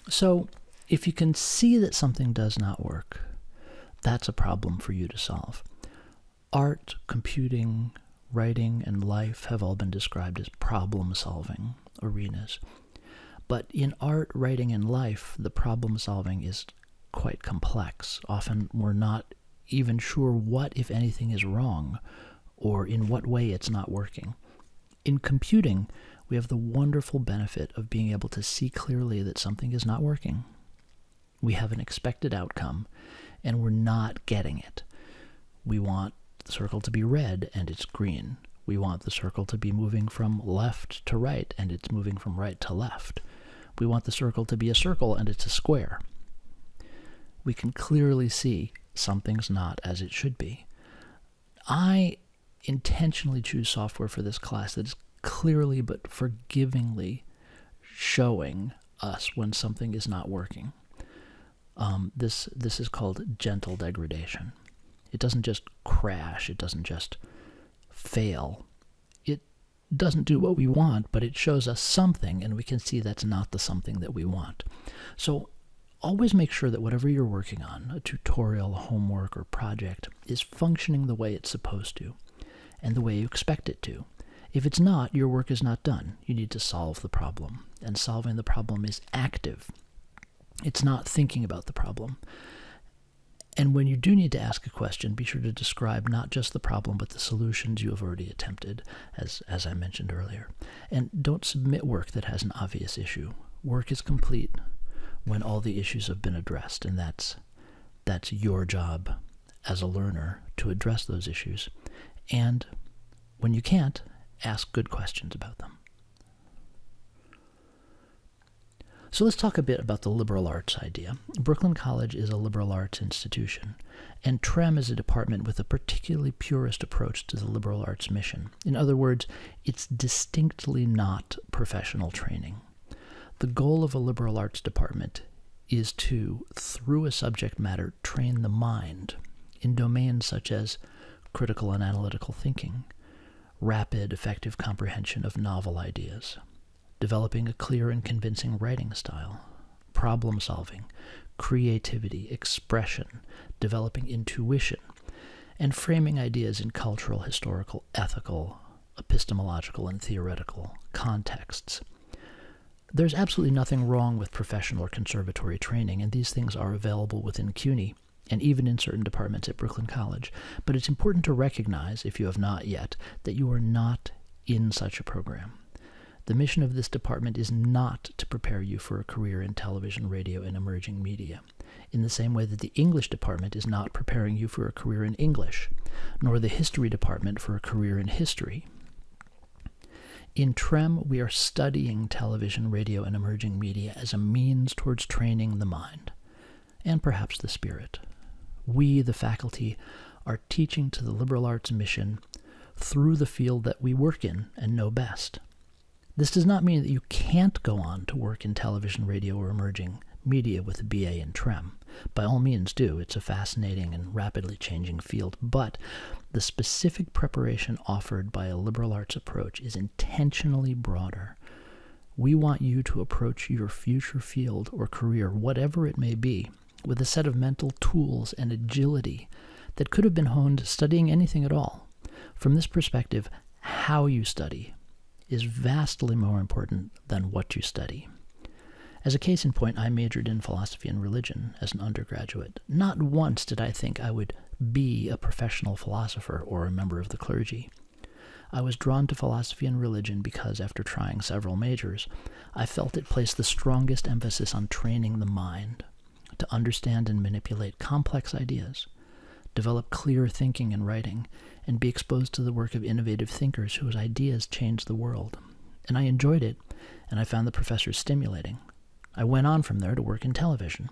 So if you can see that something does not work, that's a problem for you to solve. Art, computing, writing, and life have all been described as problem-solving arenas. But in art, writing, and life, the problem-solving is quite complex. Often we're not even sure what, if anything, is wrong, or in what way it's not working. In computing, we have the wonderful benefit of being able to see clearly that something is not working. We have an expected outcome, and we're not getting it. We want the circle to be red, and it's green. We want the circle to be moving from left to right, and it's moving from right to left. We want the circle to be a circle, and it's a square. We can clearly see something's not as it should be. I intentionally choose software for this class that is clearly but forgivingly showing us when something is not working. This is called gentle degradation. It doesn't just crash. It doesn't just fail. It doesn't do what we want, but it shows us something, and we can see that's not the something that we want. So always make sure that whatever you're working on, a tutorial, homework, or project, is functioning the way it's supposed to, and the way you expect it to. If it's not, your work is not done. You need to solve the problem, and solving the problem is active. It's not thinking about the problem. And when you do need to ask a question, be sure to describe not just the problem, but the solutions you have already attempted, as I mentioned earlier. And don't submit work that has an obvious issue. Work is complete when all the issues have been addressed, and that's your job as a learner to address those issues. And when you can't, ask good questions about them. So let's talk a bit about the liberal arts idea. Brooklyn College is a liberal arts institution, and TREM is a department with a particularly purist approach to the liberal arts mission. In other words, it's distinctly not professional training. The goal of a liberal arts department is to, through a subject matter, train the mind in domains such as critical and analytical thinking, rapid, effective comprehension of novel ideas, developing a clear and convincing writing style, problem-solving, creativity, expression, developing intuition, and framing ideas in cultural, historical, ethical, epistemological, and theoretical contexts. There's absolutely nothing wrong with professional or conservatory training, and these things are available within CUNY and even in certain departments at Brooklyn College. But it's important to recognize, if you have not yet, that you are not in such a program. The mission of this department is not to prepare you for a career in television, radio, and emerging media, in the same way that the English department is not preparing you for a career in English, nor the history department for a career in history. In TREM, we are studying television, radio, and emerging media as a means towards training the mind, and perhaps the spirit. We, the faculty, are teaching to the liberal arts mission through the field that we work in and know best. This does not mean that you can't go on to work in television, radio, or emerging media with a BA in TREM. By all means do. It's a fascinating and rapidly changing field. But the specific preparation offered by a liberal arts approach is intentionally broader. We want you to approach your future field or career, whatever it may be, with a set of mental tools and agility that could have been honed studying anything at all. From this perspective, how you study is vastly more important than what you study. As a case in point, I majored in philosophy and religion as an undergraduate. Not once did I think I would be a professional philosopher or a member of the clergy. I was drawn to philosophy and religion because, after trying several majors, I felt it placed the strongest emphasis on training the mind to understand and manipulate complex ideas, develop clear thinking and writing, and be exposed to the work of innovative thinkers whose ideas changed the world. And I enjoyed it, and I found the professors stimulating. I went on from there to work in television.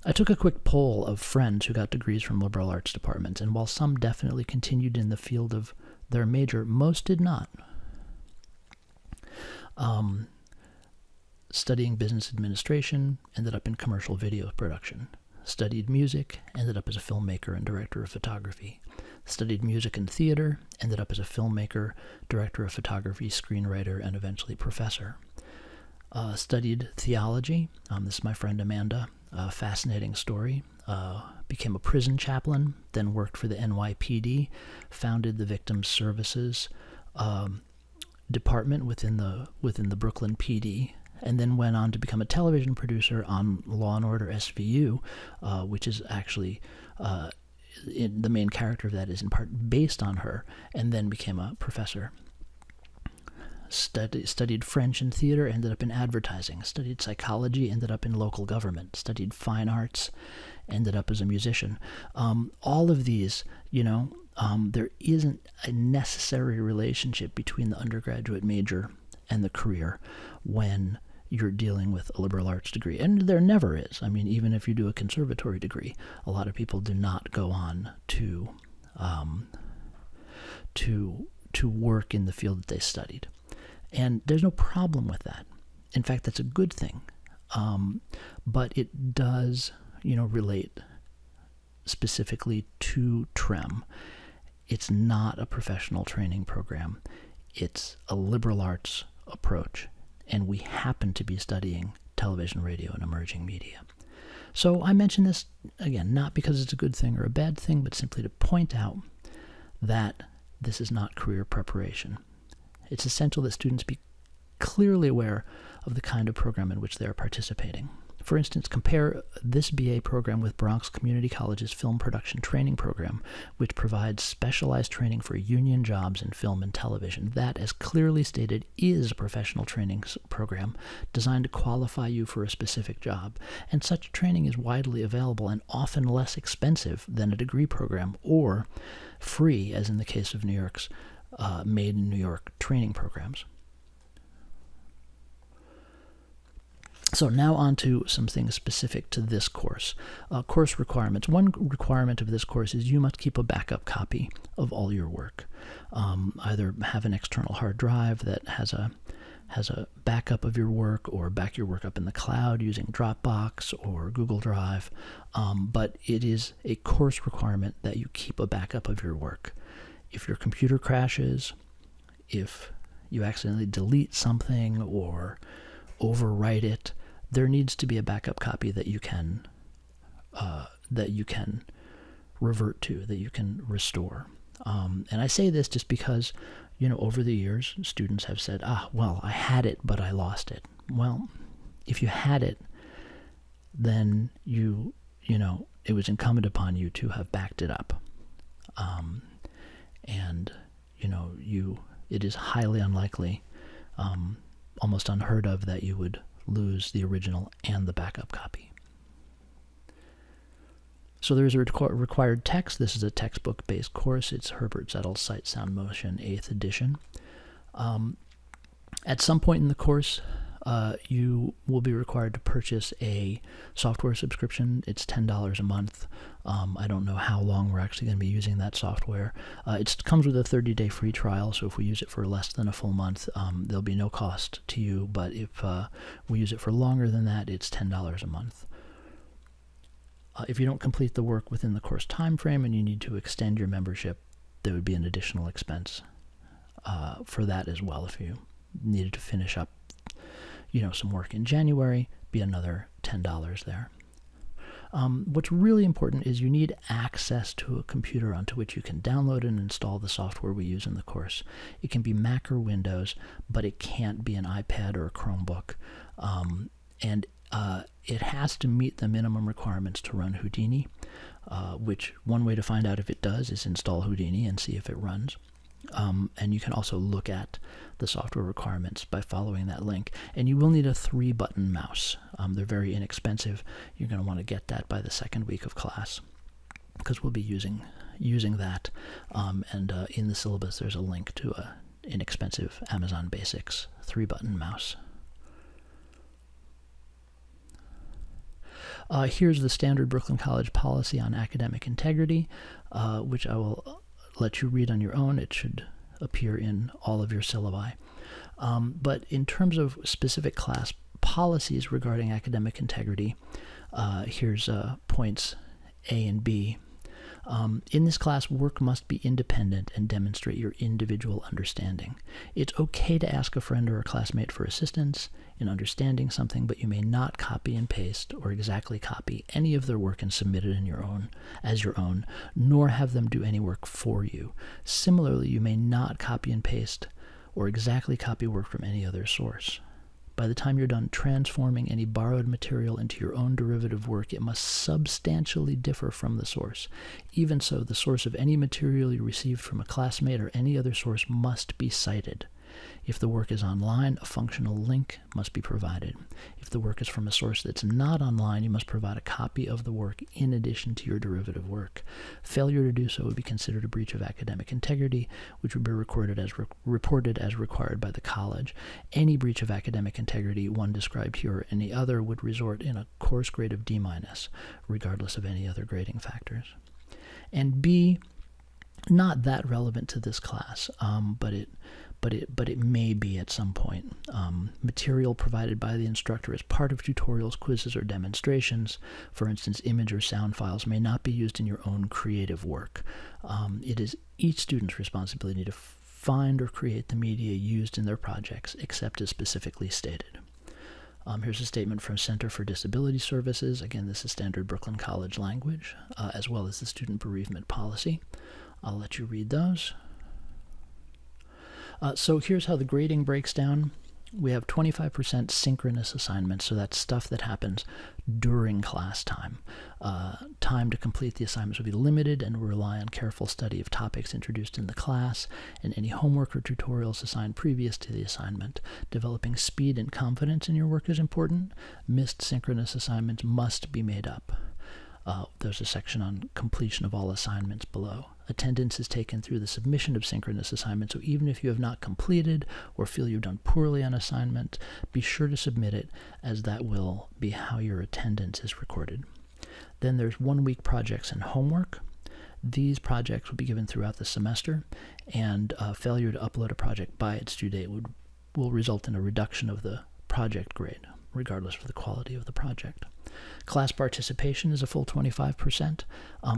I took a quick poll of friends who got degrees from liberal arts departments, and while some definitely continued in the field of their major, most did not. Studying business administration, ended up in commercial video production. Studied music, ended up as a filmmaker and director of photography. Studied music and theater, ended up as a filmmaker, director of photography, screenwriter, and eventually professor. Studied theology. This is my friend Amanda. Fascinating story. Became a prison chaplain, then worked for the NYPD, founded the Victims Services department within the Brooklyn PD, and then went on to become a television producer on Law and Order SVU, which is actually the main character of that is in part based on her, and then became a professor. Studied French and theater, ended up in advertising. Studied psychology, ended up in local government. Studied fine arts, ended up as a musician. All of these, there isn't a necessary relationship between the undergraduate major and the career when you're dealing with a liberal arts degree. And there never is. I mean, even if you do a conservatory degree, a lot of people do not go on to work in the field that they studied. And there's no problem with that. In fact, that's a good thing. But it does, relate specifically to TREM. It's not a professional training program. It's a liberal arts approach. And we happen to be studying television, radio, and emerging media. So I mention this, again, not because it's a good thing or a bad thing, but simply to point out that this is not career preparation. It's essential that students be clearly aware of the kind of program in which they are participating. For instance, compare this BA program with Bronx Community College's film production training program, which provides specialized training for union jobs in film and television. That, as clearly stated, is a professional training program designed to qualify you for a specific job. And such training is widely available and often less expensive than a degree program, or free, as in the case of New York's Made in New York training programs. So now on to some things specific to this course. Course requirements. One requirement of this course is you must keep a backup copy of all your work. Either have an external hard drive that has a backup of your work, or back your work up in the cloud using Dropbox or Google Drive. But it is a course requirement that you keep a backup of your work. If your computer crashes, if you accidentally delete something or overwrite it, there needs to be a backup copy that you can revert to, that you can restore. And I say this just because, over the years, students have said, well, I had it, but I lost it. Well, if you had it, then it was incumbent upon you to have backed it up. And it is highly unlikely, almost unheard of, that you would lose the original and the backup copy. So there's a required text. This is a textbook-based course. It's Herbert Zettel's Sight, Sound, Motion, 8th edition. At some point in the course, you will be required to purchase a software subscription. It's $10 a month. I don't know how long we're actually going to be using that software. It comes with a 30-day free trial, so if we use it for less than a full month, there'll be no cost to you. But if we use it for longer than that, it's $10 a month. If you don't complete the work within the course time frame and you need to extend your membership, there would be an additional expense for that as well. If you needed to finish up some work in January, be another $10 there. What's really important is you need access to a computer onto which you can download and install the software we use in the course. It can be Mac or Windows, but it can't be an iPad or a Chromebook. And it has to meet the minimum requirements to run Houdini, which one way to find out if it does is install Houdini and see if it runs. And you can also look at the software requirements by following that link. And you will need a 3-button mouse. They're very inexpensive. You're going to want to get that by the second week of class, because we'll be using that. And in the syllabus, there's a link to an inexpensive Amazon Basics 3-button mouse. Here's the standard Brooklyn College policy on academic integrity, which I will let you read on your own. It should appear in all of your syllabi. But in terms of specific class policies regarding academic integrity, here's points A and B. In this class, work must be independent and demonstrate your individual understanding. It's okay to ask a friend or a classmate for assistance in understanding something, but you may not copy and paste or exactly copy any of their work and submit it as your own, nor have them do any work for you. Similarly, you may not copy and paste or exactly copy work from any other source. By the time you're done transforming any borrowed material into your own derivative work, it must substantially differ from the source. Even so, the source of any material you received from a classmate or any other source must be cited. If the work is online, a functional link must be provided. If the work is from a source that's not online, you must provide a copy of the work in addition to your derivative work. Failure to do so would be considered a breach of academic integrity, which would be reported as required by the college. Any breach of academic integrity, one described here or any other, would result in a course grade of D-, regardless of any other grading factors. And B, not that relevant to this class, but it may be at some point. Material provided by the instructor as part of tutorials, quizzes, or demonstrations, for instance, image or sound files, may not be used in your own creative work. It is each student's responsibility to find or create the media used in their projects, except as specifically stated. Here's a statement from Center for Disability Services. Again, this is standard Brooklyn College language, as well as the student bereavement policy. I'll let you read those. So here's how the grading breaks down. We have 25% synchronous assignments, so that's stuff that happens during class time. Time to complete the assignments will be limited and will rely on careful study of topics introduced in the class and any homework or tutorials assigned previous to the assignment. Developing speed and confidence in your work is important. Missed synchronous assignments must be made up. There's a section on completion of all assignments below. Attendance is taken through the submission of synchronous assignments, so even if you have not completed or feel you've done poorly on assignment, be sure to submit it, as that will be how your attendance is recorded. Then there's 1 week projects and homework. These projects will be given throughout the semester, and failure to upload a project by its due date will result in a reduction of the project grade, regardless of the quality of the project. Class participation is a full 25%.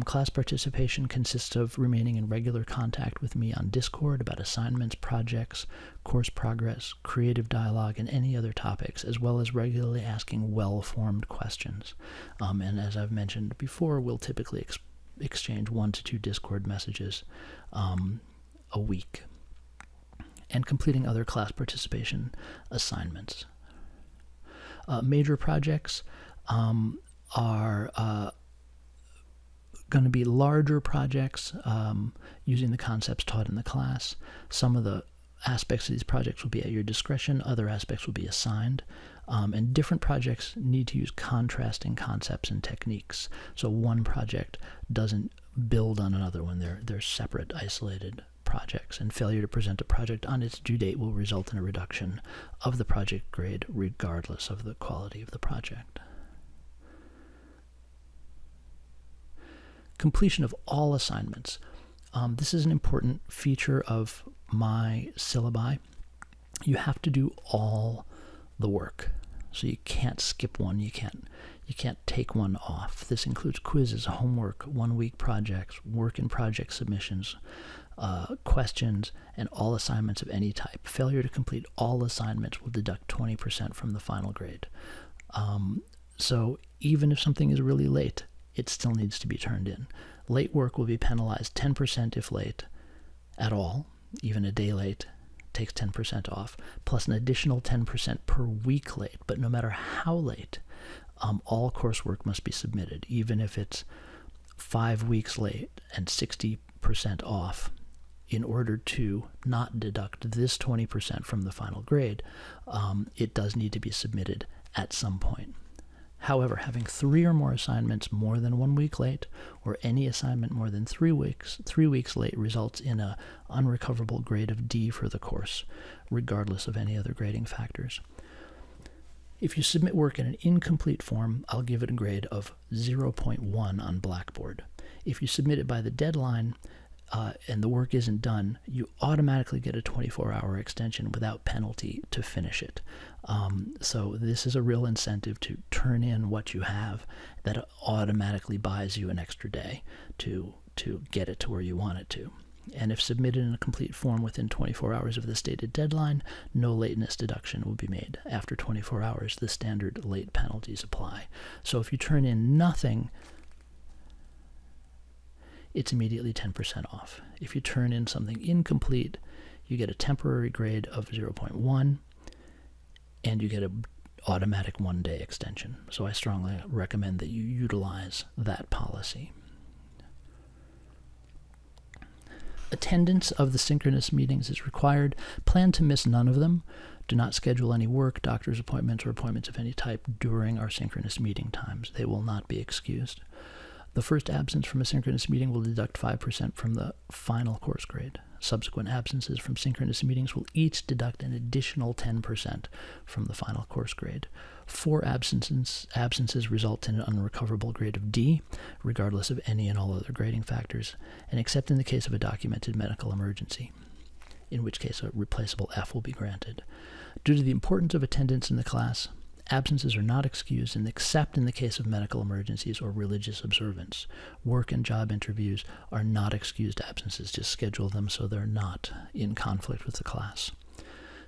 Class participation consists of remaining in regular contact with me on Discord about assignments, projects, course progress, creative dialogue, and any other topics, as well as regularly asking well-formed questions. And as I've mentioned before, we'll typically exchange 1 to 2 Discord messages a week. And completing other class participation assignments. Major projects are going to be larger projects using the concepts taught in the class. Some of the aspects of these projects will be at your discretion, other aspects will be assigned, and different projects need to use contrasting concepts and techniques. So one project doesn't build on another one. They're separate, isolated projects, and failure to present a project on its due date will result in a reduction of the project grade regardless of the quality of the project. Completion of all assignments. This is an important feature of my syllabi. You have to do all the work, so you can't skip one. You can't take one off. This includes quizzes, homework, 1 week projects, work and project submissions, questions, and all assignments of any type. Failure to complete all assignments will deduct 20% from the final grade. So even if something is really late, it still needs to be turned in. Late work will be penalized 10% if late at all. Even a day late takes 10% off, plus an additional 10% per week late. But no matter how late, all coursework must be submitted, even if it's 5 weeks late and 60% off. In order to not deduct this 20% from the final grade, it does need to be submitted at some point. However, having 3 or more assignments more than 1 week late, or any assignment more than 3 weeks late, results in an unrecoverable grade of D for the course, regardless of any other grading factors. If you submit work in an incomplete form, I'll give it a grade of 0.1 on Blackboard. If you submit it by the deadline, and the work isn't done, you automatically get a 24-hour extension without penalty to finish it. So this is a real incentive to turn in what you have. That automatically buys you an extra day to to get it to where you want it to. And if submitted in a complete form within 24 hours of the stated deadline, no lateness deduction will be made. After 24 hours, the standard late penalties apply. So if you turn in nothing, it's immediately 10% off. If you turn in something incomplete, you get a temporary grade of 0.1, and you get an automatic 1-day extension. So I strongly recommend that you utilize that policy. Attendance of the synchronous meetings is required. Plan to miss none of them. Do not schedule any work, doctor's appointments, or appointments of any type during our synchronous meeting times. They will not be excused. The first absence from a synchronous meeting will deduct 5% from the final course grade. Subsequent absences from synchronous meetings will each deduct an additional 10% from the final course grade. 4 absences result in an unrecoverable grade of D, regardless of any and all other grading factors, and except in the case of a documented medical emergency, in which case a replaceable F will be granted. Due to the importance of attendance in the class, absences are not excused except in the case of medical emergencies or religious observance. Work and job interviews are not excused absences. Just schedule them so they're not in conflict with the class.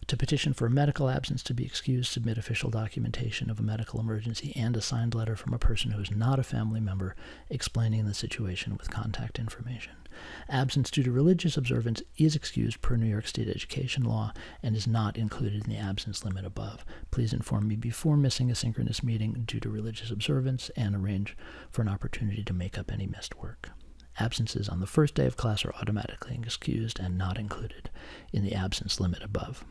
To petition for a medical absence to be excused, submit official documentation of a medical emergency and a signed letter from a person who is not a family member explaining the situation with contact information. Absence due to religious observance is excused per New York State education law and is not included in the absence limit above. Please inform me before missing a synchronous meeting due to religious observance and arrange for an opportunity to make up any missed work. Absences on the first day of class are automatically excused and not included in the absence limit above.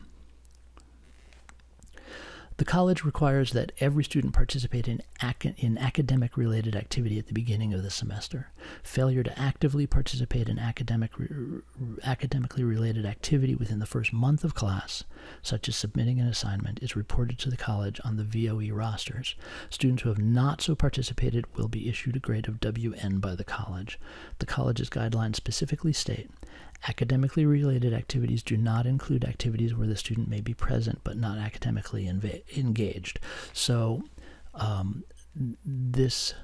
The college requires that every student participate in academic-related activity at the beginning of the semester. Failure to actively participate in academically related activity within the first month of class, such as submitting an assignment, is reported to the college on the VOE rosters. Students who have not so participated will be issued a grade of WN by the college. The college's guidelines specifically state, academically related activities do not include activities where the student may be present but not academically engaged. So this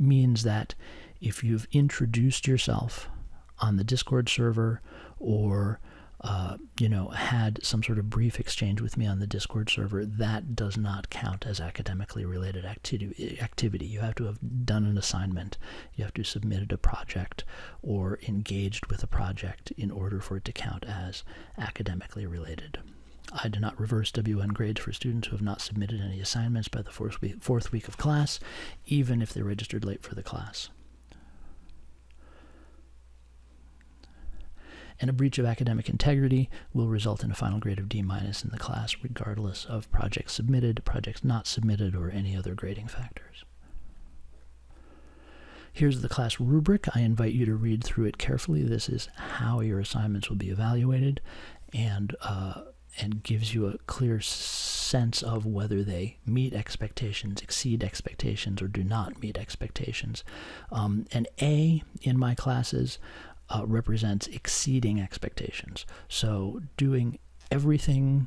means that if you've introduced yourself on the Discord server or had some sort of brief exchange with me on the Discord server, that does not count as academically related activity. You have to have done an assignment. You have to have submitted a project or engaged with a project in order for it to count as academically related. I do not reverse WN grades for students who have not submitted any assignments by the fourth week of class, even if they registered late for the class. And a breach of academic integrity will result in a final grade of D- in the class, regardless of projects submitted, projects not submitted, or any other grading factors. Here's the class rubric. I invite you to read through it carefully. This is how your assignments will be evaluated and gives you a clear sense of whether they meet expectations, exceed expectations, or do not meet expectations. An A in my classes represents exceeding expectations. So doing everything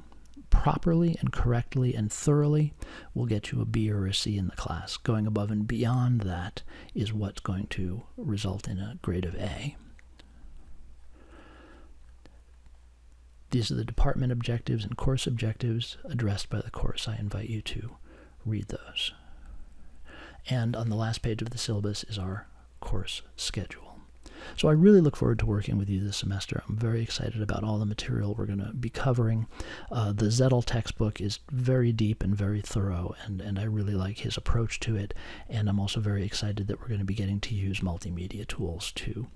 properly and correctly and thoroughly will get you a B or a C in the class. Going above and beyond that is what's going to result in a grade of A. These are the department objectives and course objectives addressed by the course. I invite you to read those. And on the last page of the syllabus is our course schedule. So I really look forward to working with you this semester. I'm very excited about all the material we're going to be covering. The Zettel textbook is very deep and very thorough, and I really like his approach to it. And I'm also very excited that we're going to be getting to use multimedia tools to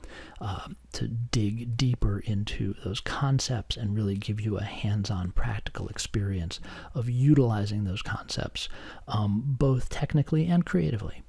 dig deeper into those concepts and really give you a hands-on practical experience of utilizing those concepts, both technically and creatively.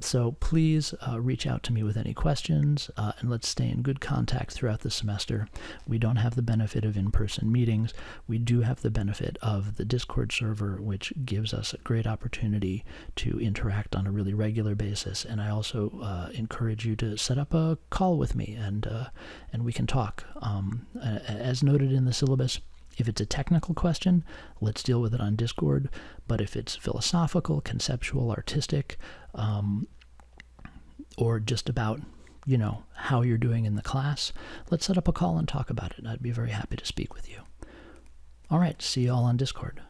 So please reach out to me with any questions, and let's stay in good contact throughout the semester. We don't have the benefit of in-person meetings. We do have the benefit of the Discord server, which gives us a great opportunity to interact on a really regular basis. And I also encourage you to set up a call with me, and we can talk. As noted in the syllabus, if it's a technical question, let's deal with it on Discord. But if it's philosophical, conceptual, artistic, or just about how you're doing in the class, let's set up a call and talk about it. I'd be very happy to speak with you. All right, see you all on Discord.